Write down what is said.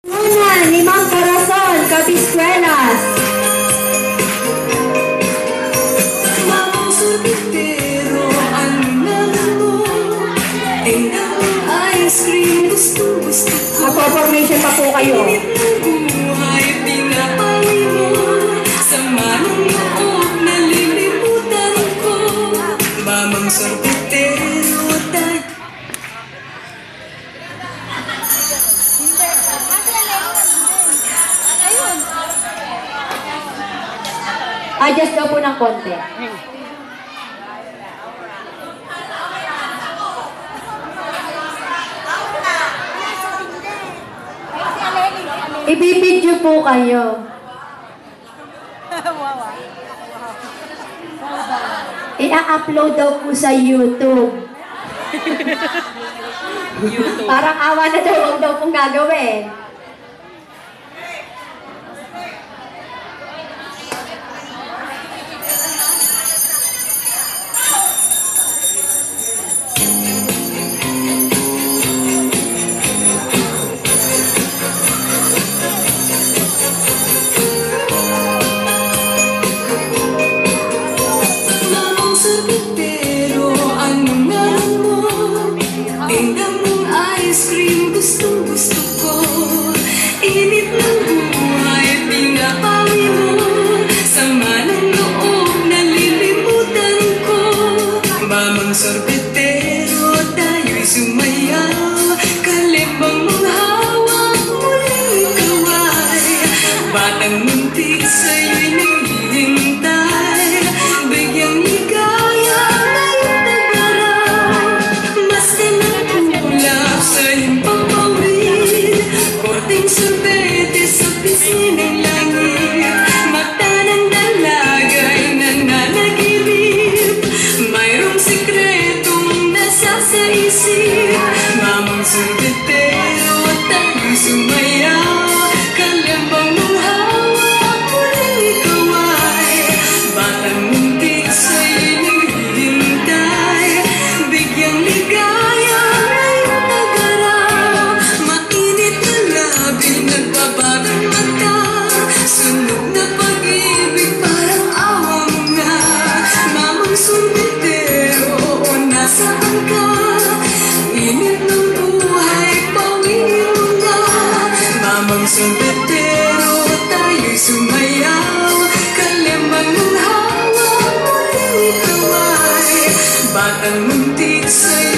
Una, Limang Corazon, Capiscuelas. Mamang sorbitero, ano naman mo? Tingnan ice cream, gusto ko. Magpo-formation pa po kayo. Init ng buhay, pinapawi mo. Sama ng loob, nalilimutan ko. Mamang sorbitero, tayo. Adjust daw po ng konti. Ibibidyo po kayo. I-upload daw po sa YouTube. Parang awa na daw, huwag daw pong gagawin. Pero ano naman mo? Tingnan mong ice cream, gusto ko. Init ng buhay, pinapawi mo. Sama ng loob, nalilimutan ko. Mamang sorbetero, tayo'y sumayaw. Kalembang mong hawak, muling kaway. Batang muntik sa'yo'y naghihintay. Bigyang ligaya ngayong nag-araw. Maski ng kulap sa iyong pampawid. Korteng sorbete sa pisnginang langit. Mata ng dalagay nananaginip. Mayroong sikretong nasa sa isip. Mamang sorbetero, tayo'y sumayaw. Kalembang mong hawak, muling ikaway. Batang muntik sa'yo'y naghihintay. Bigyang ligaya ngayong nag-araw. Mainit na labi, nagbabagang mata. Sunog na pag-ibig, parang awa mo nga. Mamang sorbetero, oo, nasaan ka? Init ng buhay, pawingin mo nga. Mamang sorbetero, tayo'y sumayaw. Kalembang mong hawak, muling ikaway. Batang muntik sa'yo